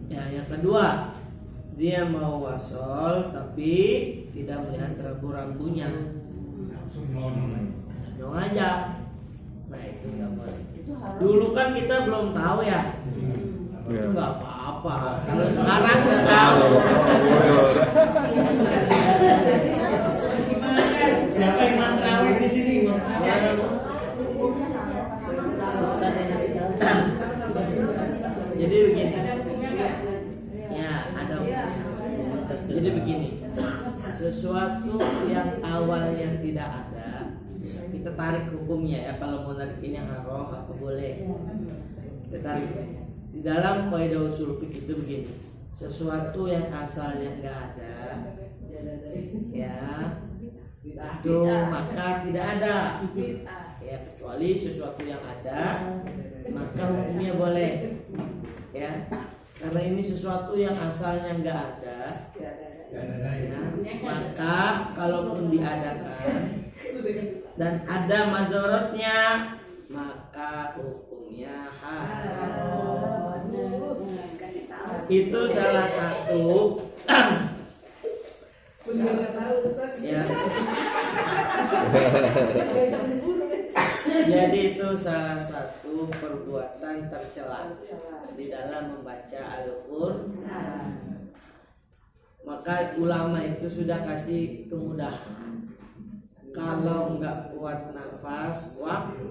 Ya, yang kedua, dia mau wasol tapi tidak melihat rambu-rambunya. Dong aja. Nah, itu nggak boleh. Dulu kan kita belum tahu ya. Itu nggak apa-apa. Kalau sekarang udah tahu. Siapa yang mantrawi di sini? Jadi begini. Ya, ada hukumnya. Jadi begini. Sesuatu yang awalnya tidak ada, kita tarik hukumnya ya. Kalau mau narik ini haram apa boleh? Kita tarik. Di dalam kaidah usul fiqh itu begini. Sesuatu yang asalnya enggak ada, ya, itu maka tidak ada. Ya, kecuali sesuatu yang ada, maka hukumnya boleh. Ya, karena ini sesuatu yang asalnya enggak ada, ya, maka kalaupun diadakan dan ada madorotnya, maka hukumnya haram. Itu salah satu ya. Jadi itu salah satu perbuatan tercela di dalam membaca Al-Qur'an. Maka ulama itu sudah kasih kemudahan. Kalau nggak kuat nafas, wakaf.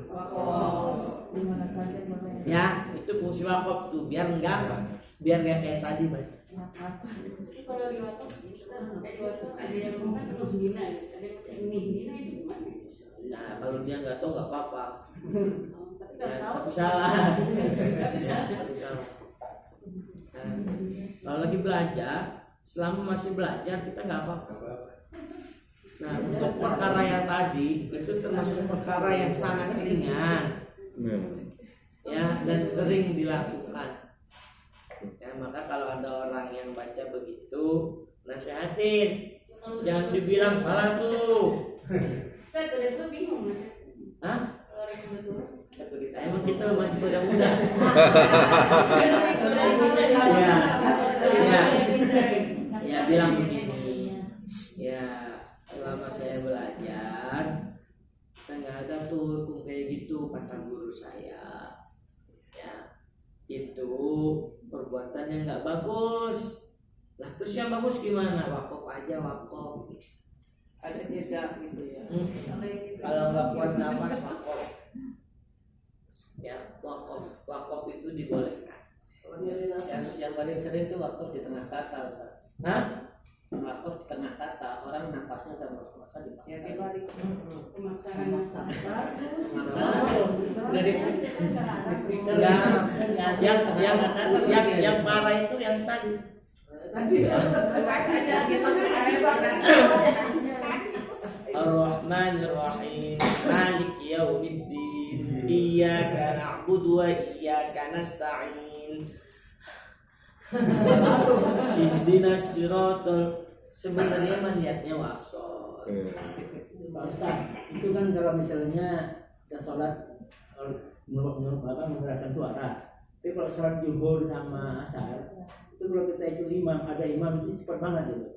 Ya, itu fungsi wakaf tuh biar nggak kayak tadi, Mas. Kalau di wakaf, kayak di wakaf ada yang ngomong kan penuh dina, ada yang dina itu gimana? Nah, kalau dia nggak tahu nggak apa-apa. Tapi Tapi salah. Tapi salah. Nah, kalau lagi belajar, selama masih belajar kita nggak apa-apa. Nah, untuk perkara yang tadi itu termasuk perkara yang sangat ringan, ya, dan sering dilakukan. Ya, maka kalau ada orang yang baca begitu, nasihatin, jangan dibilang salah tuh. Ustaz, udah tuh bingung mas. Hah? Kalau orang kebetulan. Emang kita masih muda-muda. Ya, bilang begini. Ya, selama saya belajar, nggak ada tuh hukum kayak gitu kata guru saya. Ya, itu perbuatan yang nggak bagus. Lah terus yang bagus gimana? Wakaf aja wakaf. Ada jeda gitu ya. Kalau nggak kuat nafas wakaf. Ya, wakaf itu dibolehkan. Yang paling sering itu waktu di tengah kata, Ustaz. Hah? Waktu di tengah kata, orang nafasnya udah masa dipaksa. Ya dibalik. Pemaksaan Udah di speaker. Yang parah itu yang tadi. Aja gitu. Ar-Rahmanir Rahim, Malik Yaumiddin, Iyyaka na'budu wa iyyaka nasta'in. Ihdinas siratal. Sebenarnya niatnya wasol. Pak Ustaz, itu kan kalau misalnya kita sholat mengeraskan suara, tapi kalau sholat zuhur sama asar, itu kalau kita itu ada imam itu cepat banget gitu.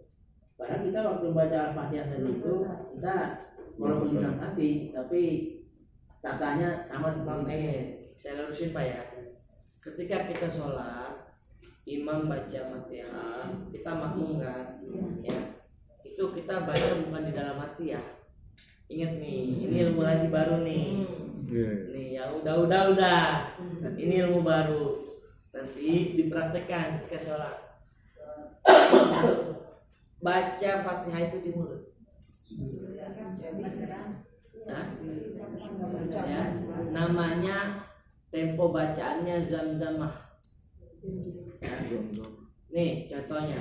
Padahal kita waktu baca Al-Fatihah tadi itu kita walaupun dengan hati, tapi tatanya sama seperti Saya lurusin Pak ya. Ketika kita sholat, imam baca Fatihah, kita makmum kan, ya. Itu kita baca bukan di dalam hati ya. Ingat nih, ini ilmu lagi baru nih. Nih ya udah. Ini ilmu baru. Nanti dipraktekkan ketika sholat. Baca Fatihah itu di mulut. Nah, ya, namanya tempo bacaannya zam-zamah. Ya. Nih contohnya.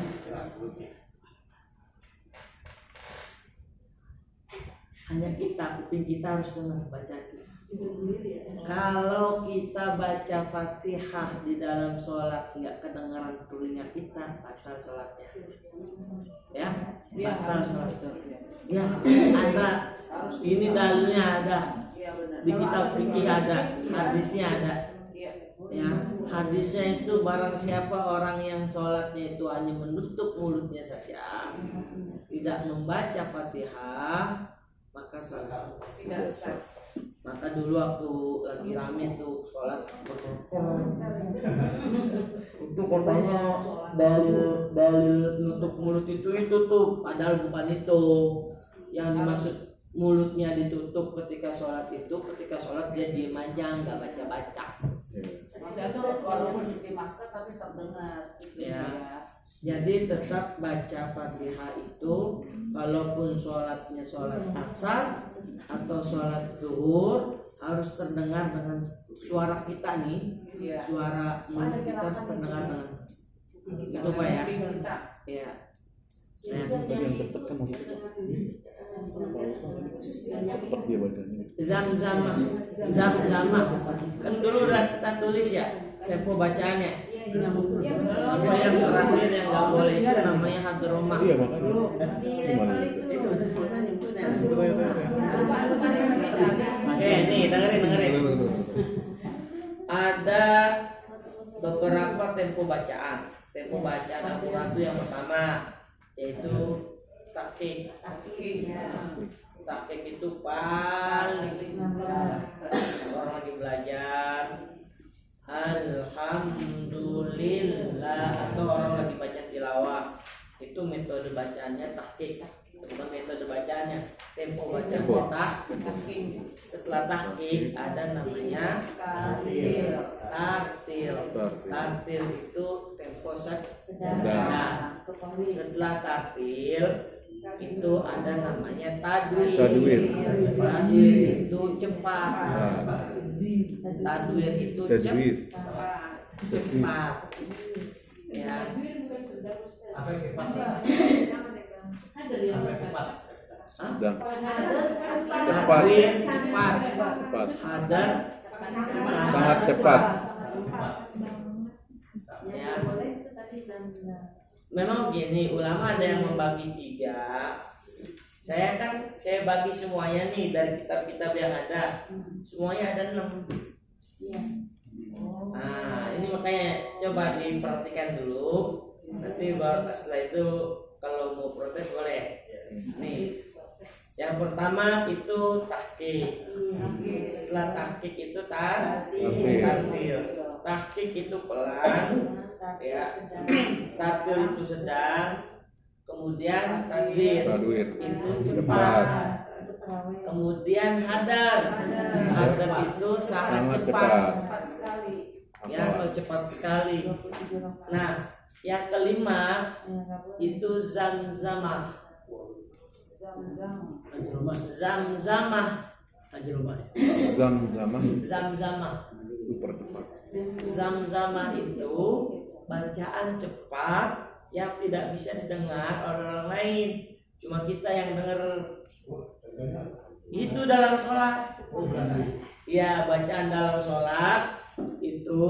Hanya kuping kita harus dengar baca itu. Kalau kita baca Fatihah di dalam sholat nggak kedengaran telinga kita, batal sholatnya. Ya, batal sholatnya. Ya, ada. Ini dalilnya ada. Di kitab fikih ada, hadisnya ada. Ya, hadisnya itu barang siapa orang yang sholatnya itu hanya menutup mulutnya saja, tidak membaca Fatihah, maka sholat Tidak sah. maka dulu waktu lagi rame tuh sholat itu katanya dalil nutup mulut itu tuh, padahal bukan itu yang dimaksud. Mulutnya ditutup ketika sholat itu, ketika sholat dia diem aja nggak baca-baca. Maksudnya tuh walaupun di masker tapi terdengar. Ya. Jadi tetap baca Fatihah itu, walaupun sholatnya sholat asar atau sholat zuhur, harus terdengar dengan suara kita nih, Iya. suara mulut kita harus terdengar dengan itu Pak ya. Ya. Yang tetap kan maksudnya tetap dia bacanya. Zam-zama kan dulu udah kita tulis ya tempo bacaannya. Sampai yang terakhir yang nggak boleh itu namanya hadromah. Iya makanya. Di level itu. Nih dengerin. Ada beberapa tempo bacaan. Tempo bacaan Al-Quran itu yang pertama yaitu tahqiq. Tahqiq itu paling orang lagi belajar alhamdulillah atau orang lagi baca tilawah, itu metode bacaannya tahqiq, bukan metode bacaannya tempo bacanya setelah tahqiq ada namanya tartil. Tartil itu tempo sedang. Setelah tartil itu ada namanya tadwir. Tadwir itu cepat. Tadwir itu cepat. Ya. Apa yang cepat? Sedang. Tadwir cepat. Hadar Sangat cepat. Ya. Memang begini, ulama ada yang membagi 3. Saya bagi semuanya nih dari kitab-kitab yang ada. Semuanya ada 6. Nah, ini makanya coba diperhatikan dulu. Nanti baru setelah itu kalau mau protes boleh. Nih. Yang pertama itu tahqiq. Setelah tahqiq itu tartil. Tahqiq itu pelan, ya. Tartil itu sedang. Kemudian tadwir itu cepat. Kemudian hadar itu sangat cepat. Ya, atau cepat sekali. Nah, yang kelima itu zamzamah. Zamzamah Super cepat. Zamzamah itu bacaan cepat yang tidak bisa didengar oleh orang lain, cuma kita yang dengar. Itu dalam sholat. Ya, bacaan dalam sholat itu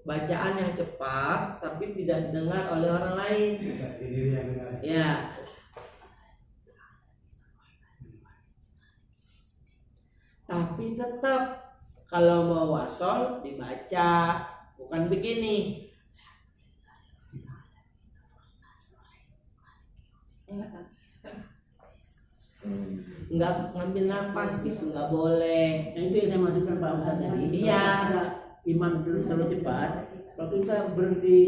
bacaan yang cepat tapi tidak didengar oleh orang lain. Ya. Tapi tetap kalau mau wasol dibaca, bukan begini. Nggak ngambil nafas gitu, nggak boleh. Nah, itu yang saya maksudkan Pak Ustadz tadi. Iya. Kalau ada imam terlalu cepat, kalau kita berhenti,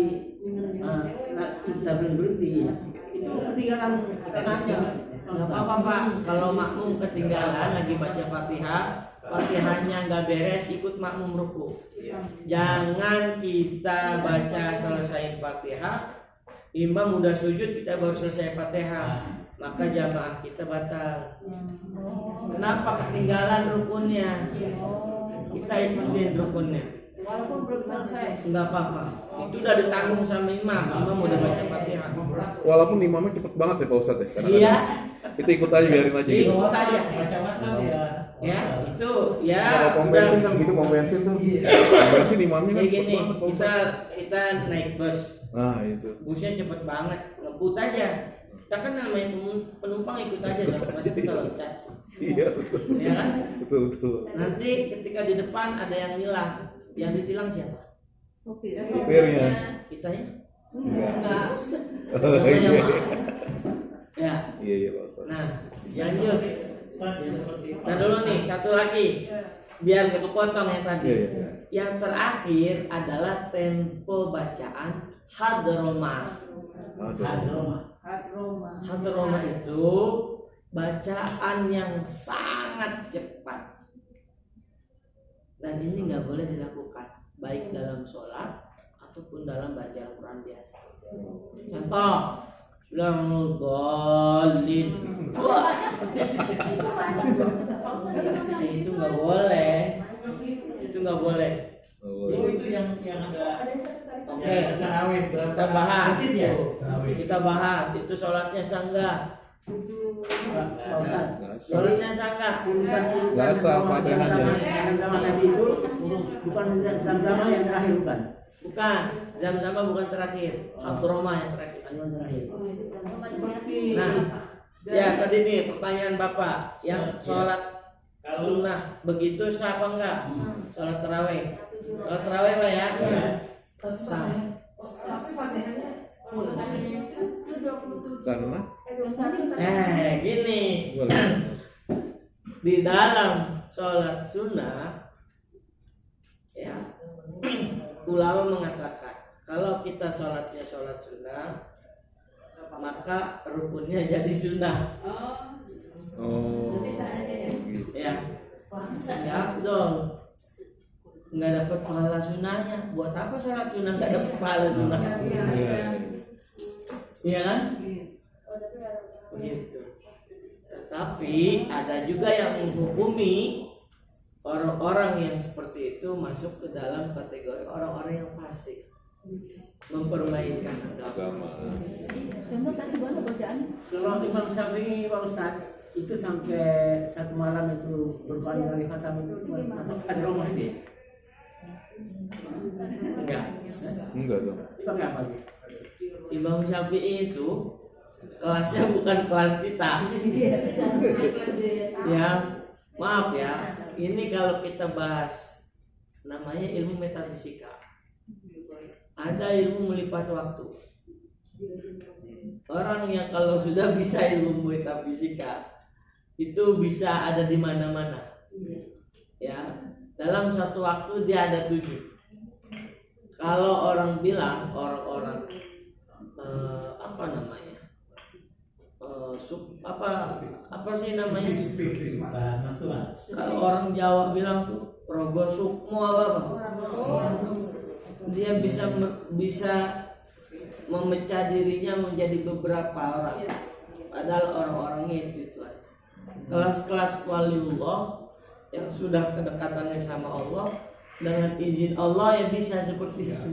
kita berhenti, itu ketinggalan rakaatnya. Nggak apa-apa Pak, kalau makmum ketinggalan lagi baca Fatihah, Fatihahnya nggak beres, ikut makmum ruku. Jangan kita baca selesai Fatihah, imam udah sujud kita baru selesai Fatihah, maka jamaah kita batal. Kenapa? Ketinggalan rukunnya. Kita ikutin rukunnya. Walaupun belum selesai. Enggak apa-apa. Itu udah ditanggung sama imam. Imam udah baca Fatihah. Walaupun imamnya cepet banget ya Pak Ustadz ya. Iya. Kita ikut aja, biarin aja gitu. Ikut aja. Baca wasal ya. Ya, itu ya. Kalau pom bensin kan gitu, pom bensin tuh. Pom bensin imamnya kan Kayak cepet gini, banget Pak kita Ustadz. naik bus. Nah itu. Busnya cepet banget, ngebut aja. Kita kan namanya penumpang ikut aja dong, masih kita loncat. Iya betul. Ya kan? Betul. Nanti ketika di depan ada yang hilang, Yang ditilang siapa? Supirnya. Kita ya? Enggak. Namanya Mak. Ya. Iya Pak Ustaz. Nah, lanjut. Ya seperti itu. Nah dulu nih satu lagi, biar gak kepotong yang tadi. Iya. Yang terakhir adalah tempo bacaan hadroma. Hadroma itu bacaan yang sangat cepat. Dan ini nggak boleh dilakukan baik dalam sholat ataupun dalam baca Al-Quran biasa. Contoh, Bismillahirrahmanirrahim. Itu nggak boleh. Itu nggak boleh. Oh, itu yang ada Oke. tarawih berapa? Kita bahas. Masjid ya? Tarawih. Kita bahas. Itu sholatnya sah nggak? Pak Ustaz, Sholatnya sah nggak? Nggak sah Fatihahnya. Sama tadi itu bukan sama yang terakhir bukan? Bukan. Zam-zama bukan terakhir. Hadroma yang terakhir. Yang terakhir. Seperti Nah, ya tadi nih pertanyaan Bapak yang sholat sunnah begitu sah apa enggak? Sholat tarawih. Sholat tarawih Pak ya? Sah. tapi Fatihahnya Karena Gini. boleh. Di dalam sholat sunnah ya ulama mengatakan kalau kita sholatnya sholat sunnah maka rukunnya jadi sunnah. Oh. Berarti sah aja ya. Gitu. Ya. Ya dong. Nggak dapat pahala sunnahnya. Buat apa sholat sunnah nggak dapat pahala sunnah? Iya. Iya kan? Begitu. Tetapi ada juga yang menghukumi orang-orang yang seperti itu masuk ke dalam kategori orang-orang yang fasik, mempermainkan agama. Contoh tadi mana bacaan? Kalau Imam Syafi'i Pak Ustaz itu sampai satu malam itu berkali-kali khatam itu masuk hadromah itu. Enggak. Enggak dong. Dipakai apa sih? Imam Syafi'i itu kelasnya bukan kelas kita. Ya, maaf ya. Ini kalau kita bahas namanya ilmu metafisika. Ada ilmu melipat waktu. Orang yang kalau sudah bisa ilmu metafisika itu bisa ada di mana-mana. Ya, dalam satu waktu dia ada 7. Kalau orang bilang orang-orang apa namanya? Apa sih namanya? Kalau orang Jawa bilang tuh rogo sukmo apa? Dia bisa memecah dirinya menjadi beberapa orang. Padahal orang-orangnya itu aja. Kelas-kelas waliullah yang sudah kedekatannya sama Allah dengan izin Allah yang bisa seperti itu.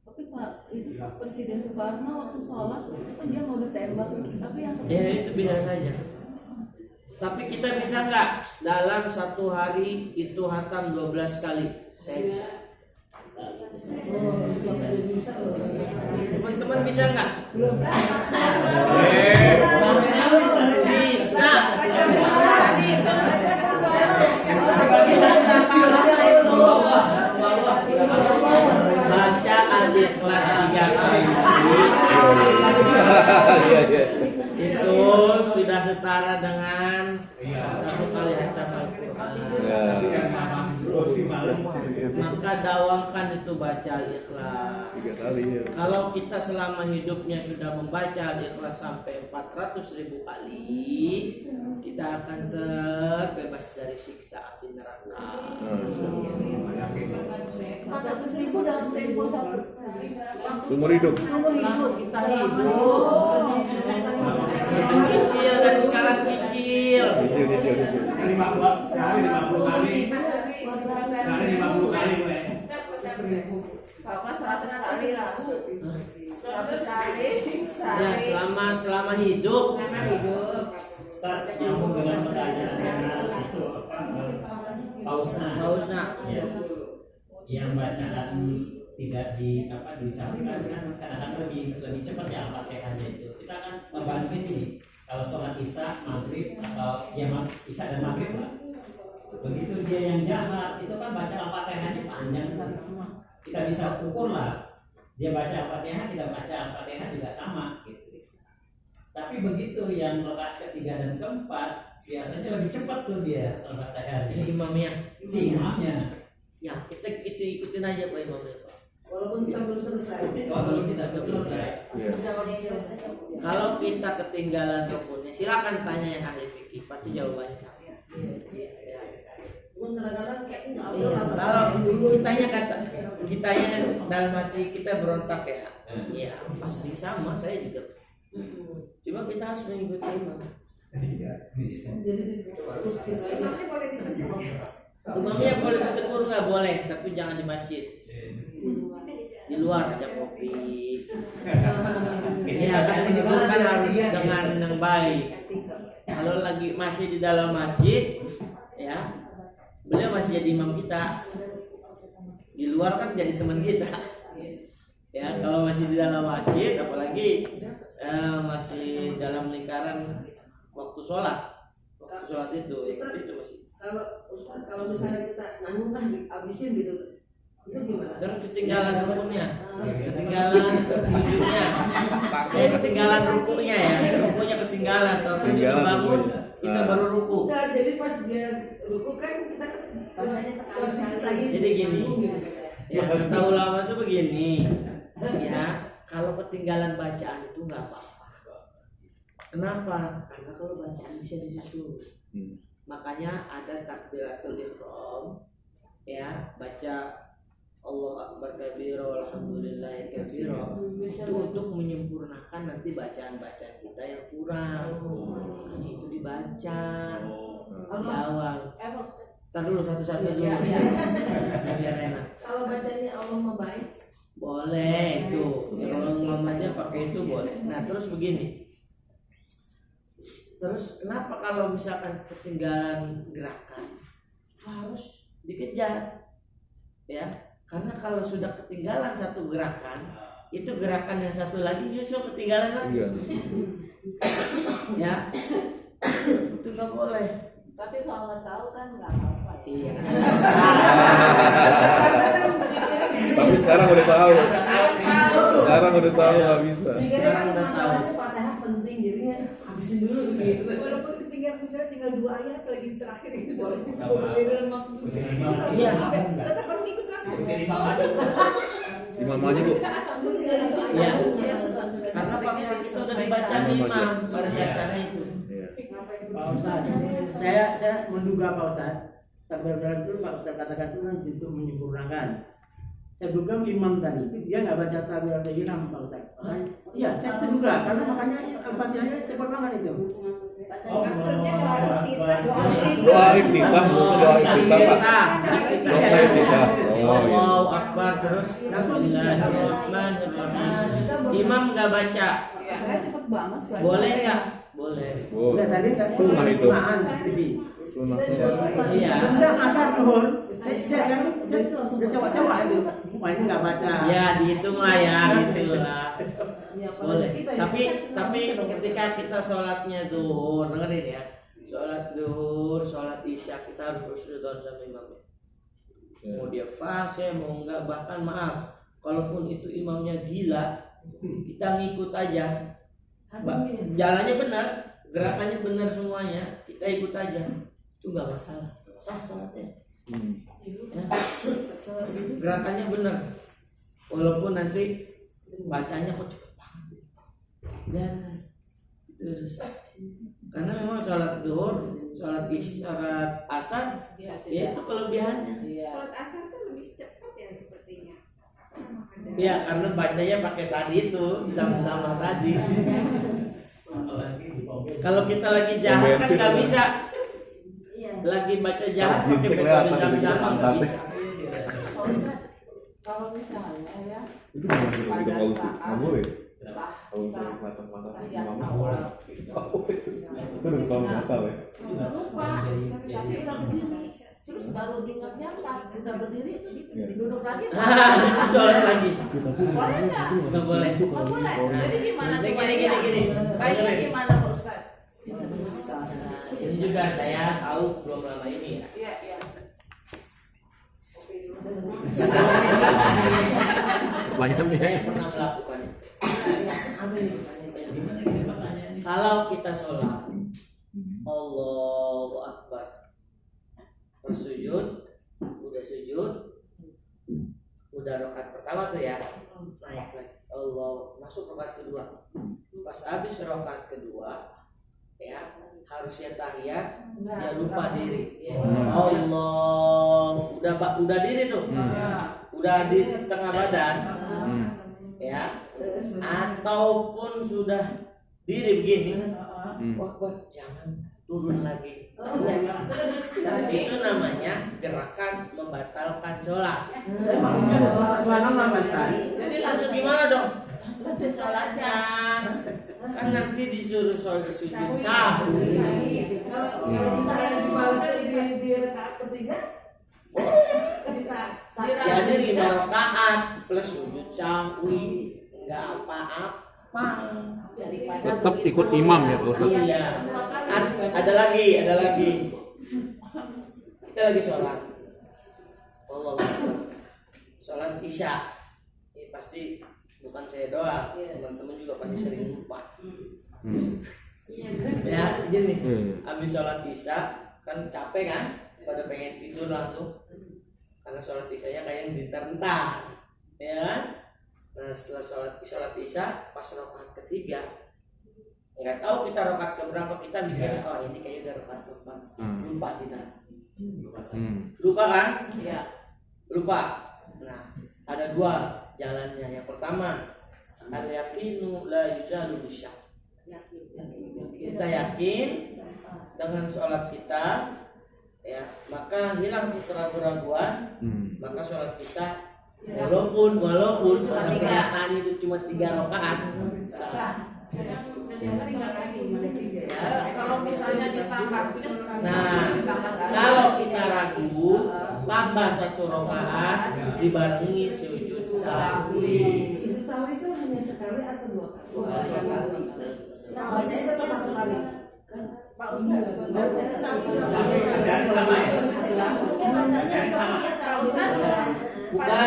Tapi Pak, itu Presiden Soekarno waktu sholat itu kan dia mau ditembak, tapi yang Ya itu bisa saja. Tapi kita bisa nggak dalam satu hari itu hatam 12 kali? Saya bisa. Teman-teman bisa nggak? Bisa. Baca Al-Ikhlas 3 kali. Itu sudah setara dengan 1 kali hatam Al-Quran. Maka dawamkan itu baca Al-Ikhlas. 3 kali ya. Kalau kita selama hidupnya sudah membaca Al-Ikhlas sampai 400.000 kali, kita akan terbebas dari siksa api neraka. 400.000 dalam tempo satu. Seumur hidup. Selama kita hidup, kecil dan sekarang kecil. Kecil. Sekali 50 kali. Sekali 50 kali gue. Kalau 100 kali lah. 100 kali. Ya selama hidup. Start nyambung dengan pertanyaan itu apa? Pausna. Ya. Yang bacaan tidak diucapkan kan kadang-kadang lebih cepat ya Al-Fatihahnya itu. Kita akan membandingin nih kalau sholat Isya, Maghrib atau ya Isya dan Maghrib lah. Begitu dia yang jahat, itu kan baca Al-Fatihahnya panjang kan. Kita bisa ukur lah. Dia baca Al-Fatihah, tidak baca Al-Fatihah juga sama gitu. Tapi begitu yang rakaat ketiga dan keempat, biasanya lebih cepat tuh dia Al-Fatihah. Imamnya. Si imamnya. Ya, kita ikutin aja Pak imamnya Pak. Walaupun kita belum selesai. Kalau tidak selesai. Iya. Kalau kita ketinggalan rukunnya, silakan tanya yang ahli fikih, pasti jawabannya sama. Kadang-kadang kayaknya nggak Iya, kalau kitanya dalam hati kita berontak ya, ya pasti sama, saya juga. Cuma kita harus mengikuti imam. jadi terus gitu aja. Imamnya boleh ditegur nggak boleh, tapi jangan di masjid. Di luar aja kopi. Ini akan ditegur kan harus dengan yang baik. Kalau lagi masih di dalam masjid, ya beliau masih jadi imam kita. Di luar kan jadi teman kita. Ya kalau masih di dalam masjid, apalagi masih dalam lingkaran waktu sholat itu masih. Kalau Ustaz, kalau misalnya kita nanggung kan dihabisin gitu, itu gimana? Terus ketinggalan rukunnya, ketinggalan sujudnya, ketinggalan rukunya ya, rukunya ketinggalan, tapi dia bangun kita baru ruku. Bukan, jadi pas dia ruku kan kita pas sedikit lagi. Jadi gini, nanggung gitu. ya kata ulama itu begini, ya kalau ketinggalan bacaan itu nggak apa-apa. Kenapa? Karena kalau bacaan bisa disusul. Makanya ada takbiratul ihram, ya baca Allahu Akbar kabira alhamdulillahi kabira itu untuk menyempurnakan nanti bacaan-bacaan kita yang kurang. Makanya itu dibaca di awal. Tar dulu satu-satu dulu. Biar enak. Kalau bacanya Allah baik, Boleh itu. Ya, kalau mamanya pakai itu boleh. Nah, terus begini. Terus kenapa kalau misalkan ketinggalan gerakan harus dikejar, ya? Karena kalau sudah ketinggalan satu gerakan, itu gerakan yang satu lagi justru ketinggalan lagi. Ya, itu nggak boleh. Tapi kalau nggak tahu kan nggak apa-apa ya. Iya. Tapi sekarang udah tahu. Sekarang udah tahu nggak bisa. pikirnya kan udah tahu. masalahnya Fatihah penting, jadinya habisin dulu gitu. Walaupun ketinggalan misalnya tinggal 2 ayat lagi di terakhir gitu. Iya. Tetap harus ikut langsung. Imam aja bu. Iya. Karena fakta itu udah dibaca imam pada dasarnya itu. Pak Ustadz, saya menduga Pak Ustadz, takbir itu Pak Ustadz katakan itu kan untuk menyempurnakan. Saya duga imam tadi itu dia nggak baca takbiratul ihram Pak Ustadz. Iya, saya duga karena makanya Al-Fatihahnya cepat banget itu. Maksudnya doa iftitah. Doa iftitah, doa iftitah Pak. Doa iftitah. Oh iya. Allahu Akbar terus Bismillahirrahmanirrahim. Imam nggak baca. Karena cepet banget sih. Boleh nggak? Boleh. Udah tadi nggak Sunnah itu. Sunnah. Sunnah. Iya. Bisa asar zuhur. Saya udah coba itu. Wah ini nggak baca. Ya dihitung lah ya, gitu lah. Ya, Boleh. kita Tapi ketika kita sholatnya zuhur, dengerin ya. Sholat zuhur, sholat isya kita harus husnudzon sama imamnya. Mau dia fase, mau enggak, bahkan maaf, kalaupun itu imamnya gila, kita ngikut aja. Jalannya benar, gerakannya benar semuanya, kita ikut aja. Itu enggak masalah, sah sholatnya. Ya. Gerakannya benar, walaupun nanti bacanya kok cepet banget. Dan itu harus. Karena memang sholat zuhur, sholat asar, ya itu kelebihannya. Sholat asar tuh lebih cepat ya sepertinya. Ya karena bacanya pakai tadi itu sama-sama tadi. Kalau kita lagi jahat kan nggak bisa. Lagi baca jahat pakai metode sama-sama nggak bisa. Kalau misalnya ya Itu nggak kalau nggak boleh. Kalau kita misalnya mata-mata lihat imam awal itu udah tahun batal ya. lupa, tapi udah berdiri, terus baru diingatnya pas udah berdiri terus duduk lagi. Sholat lagi. Boleh nggak? Nggak boleh. Oh, boleh. Jadi gimana tuh? Gini. Baiknya gimana Pak Ustaz? Ini juga saya tahu belum lama ini ya. Iya. Pertanyaannya. Saya pernah melakukan itu. Gimana ini pertanyaannya? Kalau kita sholat, Allahu Akbar, pas sujud, udah rakaat pertama tuh ya, naik lagi, Allah, masuk rakaat kedua. Pas habis rakaat kedua, ya harusnya tahiyat, dia lupa diri. Allah, udah diri tuh, udah diri setengah badan, ya, ataupun sudah diri begini, wah jangan turun lagi. Itu namanya gerakan membatalkan sholat. Jadi langsung gimana dong? Lanjut sholatnya. Kan nanti disuruh sholat sujud sahwi. Kalau misalnya dibalas di rakaat ketiga, bisa. Jadi 5 rakaat plus sujud sahwi, nggak apa-apa. Tetap ikut imam ya Pak Ustadz. Iya. Ada lagi. Kita lagi sholat. Allah Akbar. Sholat isya. Ini pasti bukan saya doang, teman-teman juga pasti sering lupa. Ya, gini. Habis sholat isya kan capek kan? Pada pengen tidur langsung. Karena sholat isyanya kayak bentar-bentar. Ya kan? Nah, setelah sholat isya pas rakaat ketiga, nggak tahu kita rakaat keberapa, kita mikir ini kayaknya udah rakaat keempat. Lupa kita. Lupa kan? Iya. Lupa. Nah, ada 2 jalannya. Yang pertama, al-yaqinu la yuzalu bisyak. Kita yakin dengan sholat kita, ya, maka hilang keraguan-keraguan, maka sholat kita walaupun pada kenyataan itu cuma 3 rakaat sah. Kalau misalnya ditambah, Nah, kalau kita ragu, tambah 1 rakaat dibarengi sujud sahwi. Sujud sahwi itu hanya sekali atau 2 kali? 2 kali. Biasanya itu tetap 1 kali. Pak Ustadz, Bukan.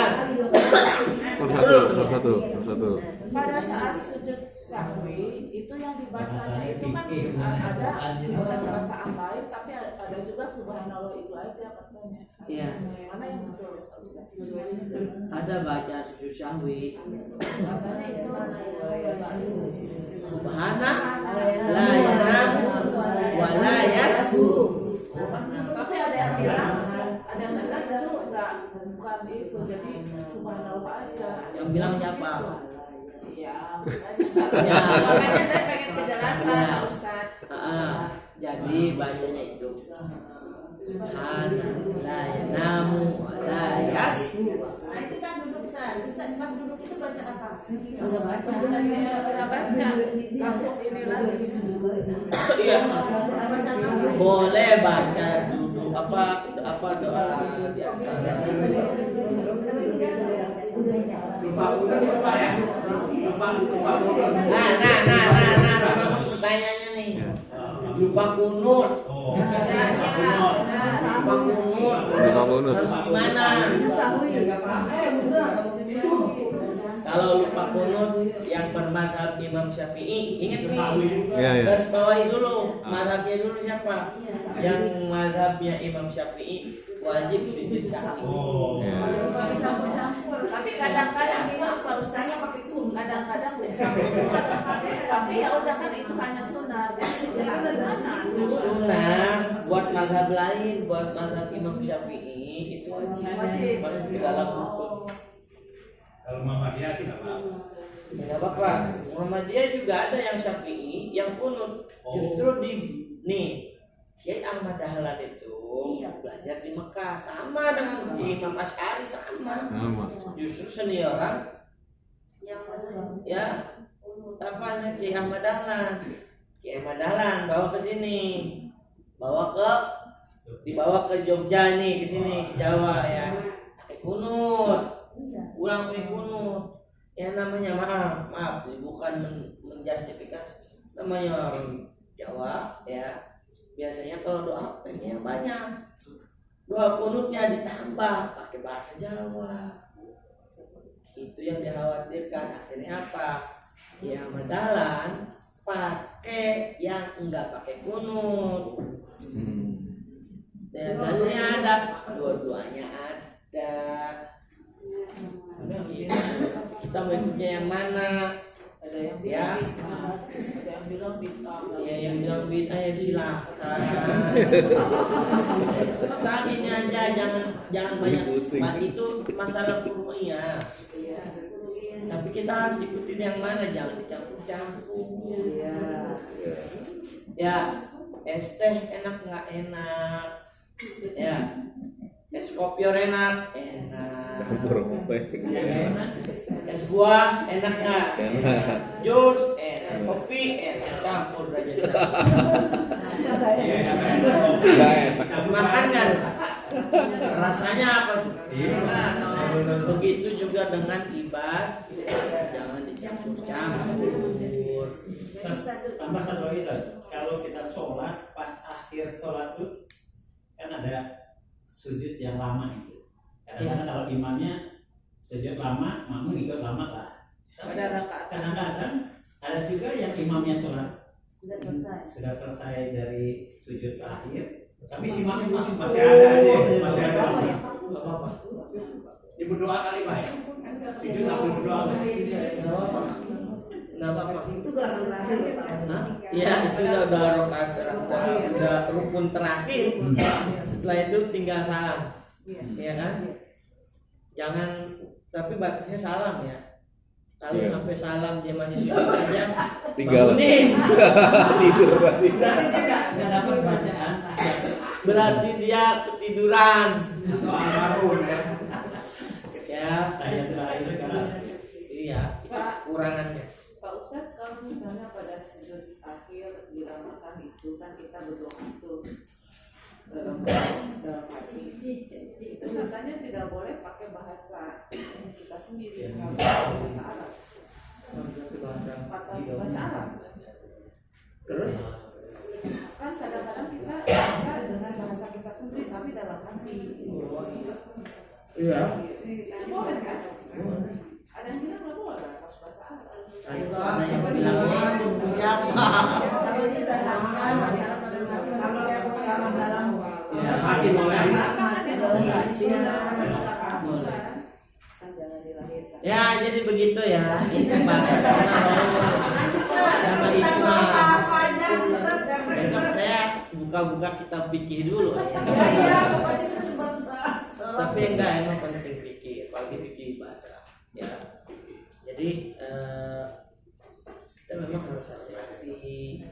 Satu. pada saat sujud sahwi itu yang dibacanya itu kan ada bacaan lain, tapi ada juga subhanallah itu aja katanya. Iya. Mana yang betul ya Pak Ustadz? Ada baca sujud sahwi. Bacanya itu Subhana la yanamu wa la yasbu. tapi ada yang bilang itu bukan itu, jadi subhanallah aja. Yang bilang siapa? Iya, Ya. makanya saya pengen kejelasan Ya. Pak Ustadz. Jadi bacanya itu Subhana la yanamu wa la yasbu. Nah itu kan duduk bisa pas duduk itu baca apa? Udah baca, langsung ini lagi. Iya. Boleh baca duduk apa doa di Nah, pertanyaannya nih. Lupa kunut. Harus gimana? Kalau lupa kunut yang bermadhab Imam Syafi'i, ingat nih. Garis bawahi dulu, madhabnya dulu siapa? Yang madhabnya Imam Syafi'i wajib sujud sahwi. Tapi kadang-kadang itu Pak Ustadz pakai kunut, kadang-kadang tapi ya udah kan itu hanya sunnah, jadi Sunnah buat madhab lain, buat madhab Imam Syafi'i itu wajib masuk ke dalam rukun. Kalau Muhammadiyah tidak apa-apa. Tidak apa-apa. Muhammadiyah juga ada yang Syafi'i, yang kunut. Justru nih Kiai Ahmad Dahlan itu belajar di Mekah sama dengan Imam Asy'ari sama. Justru senioran ya apanya Kiai Ahmad Dahlan. Kiai Ahmad Dahlan bawa ke sini. Dibawa ke Jogja nih, ke sini ke Jawa ya. Kunut. Pulang kunut. Ya namanya maaf, bukan menjustifikasi. Namanya orang Jawa ya. Biasanya kalau doa pengennya banyak. doa kunutnya ditambah pakai bahasa Jawa. Itu yang dikhawatirkan. Akhirnya apa? Ya madalan pakai yang enggak pakai kunut. Dan dalilnya ada, dua-duanya ada. Kita mau ikutnya yang mana? Ada yang Ya. bilang bintang. Ya yang bilang bid'ah ya silahkan. Kita ini aja jangan banyak. Pusing. Itu masalah furu'nya. Iya. Tapi kita harus ikutin yang mana, jangan dicampur-campur. Iya. Ya, es teh enak nggak enak? Ya, es kopior enak, enak. Es buah enak nggak? Enak. Jus enak, kopi enak, campur aja. Makan kan? Rasanya apa tuh? Begitu juga dengan ibadah, jangan dicampur-campur. Tambah satu lagi Ustaz. Kalau kita sholat pas akhir sholat tuh kan ada sujud yang lama itu. Kadang-kadang kalau imamnya sujud lama, makmum ikut lama lah. Tapi Pada rakaat. kadang-kadang ada juga yang imamnya sholat Sudah selesai. sudah selesai dari sujud akhir, tapi si makmum masih ada aja, masih ada. Nggak apa-apa. Dia berdoa kali Pak ya. Sujud sambil berdoa. Nggak apa-apa. Nggak apa-apa. Itu gerakan terakhir loh, Pak. Hah? Ya itu udah rakaat terakhir, udah rukun terakhir. Setelah itu tinggal salam, ya kan? Jangan, tapi batasnya salam ya. Kalau Iya. sampai salam dia masih sujud aja, Tinggal. bangunin. Tidur berarti. Berarti dia nggak dapat bacaan. Berarti dia ketiduran. Atau almarhum ya. Ya, Tanya terakhir karena iya, itu kekurangannya. Pak Ustadz, kalau misalnya pada sujud akhir diramakan itu kan kita berdoa itu dalam hati. Itu katanya tidak boleh pakai bahasa kita sendiri, harus pakai bahasa Arab. Pakai bahasa Arab. Terus Kan kadang-kadang kita baca dengan bahasa kita sendiri tapi dalam hati. iya. Itu boleh kan? Ada yang bilang nggak boleh, harus bahasa Arab. Nah, itu ada yang bilang itu siapa? Kalau sederhana, masalah pada hati masih bisa Kalau dalam Ya, Hati boleh. Jangan dilahirkan. ya jadi begitu ya. Itu bahasa sama Islam. Besok saya buka-buka kitab fikih dulu ya. Tapi enggak, emang penting fikih, apalagi fikih ibadah. Ya. Jadi kita memang harus hati-hati.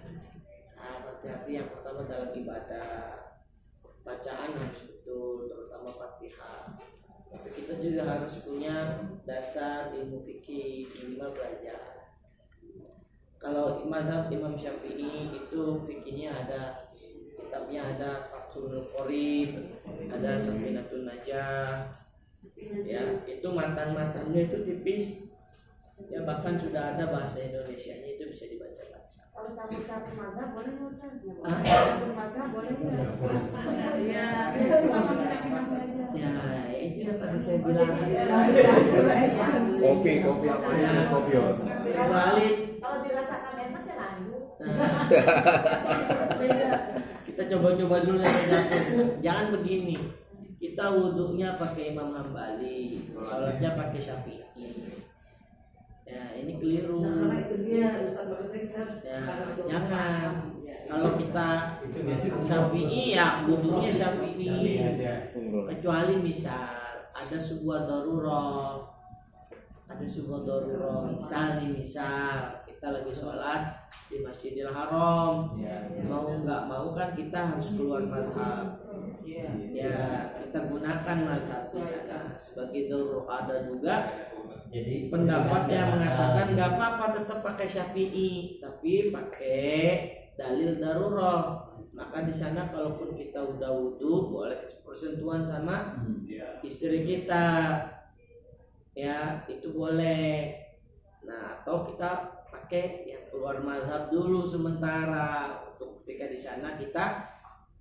Hati-hati yang pertama dalam ibadah. Bacaan harus betul, terutama Fatihah. Tapi kita juga harus punya dasar ilmu fikih, minimal belajar. Kalau mazhab Imam Syafi'i itu fikihnya ada, kitabnya ada Fathul Qorib, ada Safinatun Najah. Ya, itu matan-matannya itu tipis. Ya bahkan sudah ada bahasa Indonesianya, itu bisa dibaca-baca. kalau campur-campur mazhab boleh nggak Ustaz? Hah? Campur mazhab boleh nggak? Iya. Kita suka makan saja. Ya, itu yang tadi saya bilang. Kopi apa ya? Kopi apa? Balik. Kalau dirasakan enak ya lanjut. Nah, kita coba-coba dulu ya. Jangan begini. Kita wudhunya pakai Imam Hambali, sholatnya pakai Syafi'i. Ya, ini keliru. Nah, karena itu dia Ustaz, maksudnya kita harus Ya, karena itu jangan. Ya. Kalau kita Itu biasa Syafi'i ya wudhunya Syafi'i. aja. Kecuali misal ada sebuah darurah, misal kita lagi sholat di Masjidil Haram, mau nggak mau kan kita harus keluar mazhab. Ya kita gunakan mazhab di sana sebagai darurah. Ada juga jadi pendapat yang mengatakan nggak apa-apa tetap pakai Syafi'i, tapi pakai dalil darurah. Maka di sana kalaupun kita udah wudhu boleh persentuhan sama istri kita, ya itu boleh. Nah atau kita pakai yang keluar mazhab dulu sementara untuk ketika di sana kita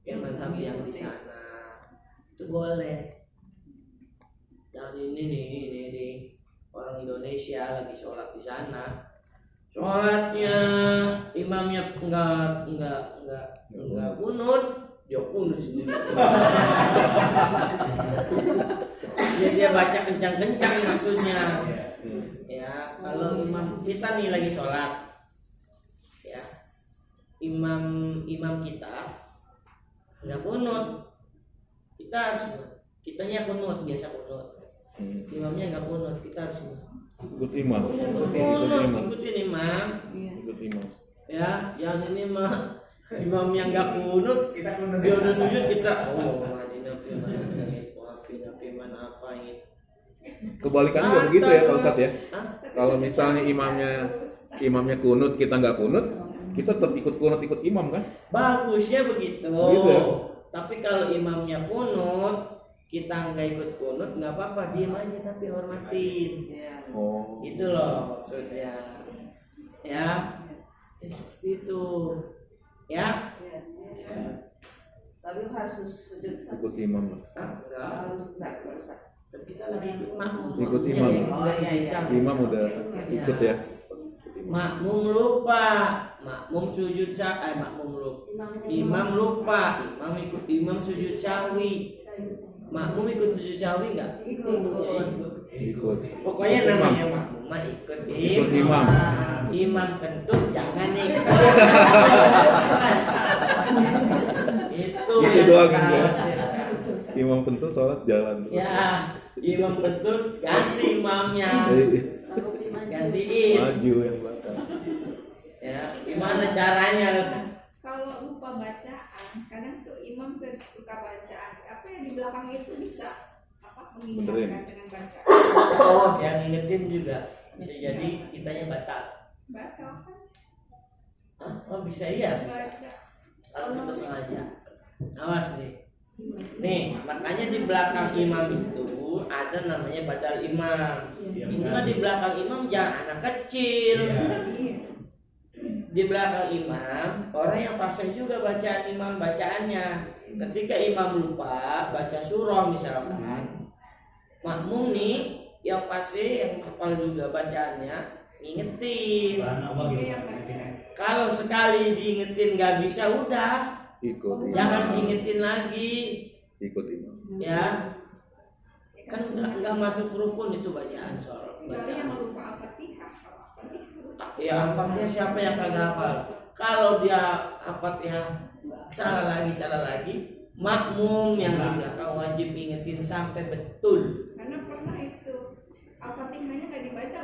yang mazhab yang di sana. itu boleh. Dan ini orang Indonesia lagi sholat di sana, sholatnya imamnya enggak kunut, dia kunut sendiri. dia baca kencang-kencang maksudnya. Ya, kalau imam kita nih lagi sholat, ya, imam kita nggak kunut, kitanya kunut, biasa kunut. Imamnya nggak kunut, kita harus Ikut imam. ikutin imam. Ikut imam. Ya, yang ini mah imam yang nggak kunut, Kita kunut. dia udah sujud kita, maafin apa ini. Kebalikannya juga begitu ya Pak Ustadz ya. Hah? Kalau misalnya imamnya kunut, kita nggak kunut, kita tetap ikut kunut ikut imam kan? Bagusnya begitu. Begitu ya? Tapi kalau imamnya kunut, kita nggak ikut kunut, nggak apa-apa, diem aja tapi hormatin. Oh. Itu loh maksudnya. Ya, seperti itu. Ya. Tapi harus sujud satu. Ikut imam. Enggak. Enggak usah. Dan kita lagi ikut makmum. Ikut imam. Imam udah ikut ya. Makmum lupa, makmum sujud imam lupa, imam ikut imam sujud sahwi. Makmum ikut sujud sahwi enggak? Ikut. Pokoknya namanya makmum mah ikut imam. Imam kentut jangan ikut. Itu doang yang ya. dikhawatirkan. Imam kentut sholat jalan. Ya, imam kentut ganti imamnya. Gantiin. Maju yang belakang. Ya, gimana caranya? Kalau lupa bacaan, kadang tuh imam suka bacaan. Apa yang di belakang itu bisa mengingatkan dengan bacaan. Oh, yang ngingetin juga bisa jadi kitanya batal. Batal kan? Hah? Oh bisa iya. Bisa. Baca. Kalau kita sengaja. Awas nih. Nih, makanya di belakang imam itu ada namanya badal imam. Ini mah di belakang imam jangan anak kecil. Di belakang imam orang yang fasih juga bacaan imam bacaannya. Ketika imam lupa baca surah misalkan, makmum nih yang fasih yang hafal juga bacaannya ngingetin. Kalau sekali diingetin nggak bisa udah. Ikut imam. Jangan diingetin lagi. Ikut imam. Ya. Kan udah nggak masuk rukun itu bacaan sholat. Kecuali yang lupa Al-Fatihah. Ya Al-Fatihah siapa yang kagak hafal? Kalau dia Al-Fatihah salah lagi, makmum yang di belakang wajib ingetin sampai betul. Karena pernah itu Al-Fatihahnya nggak dibaca.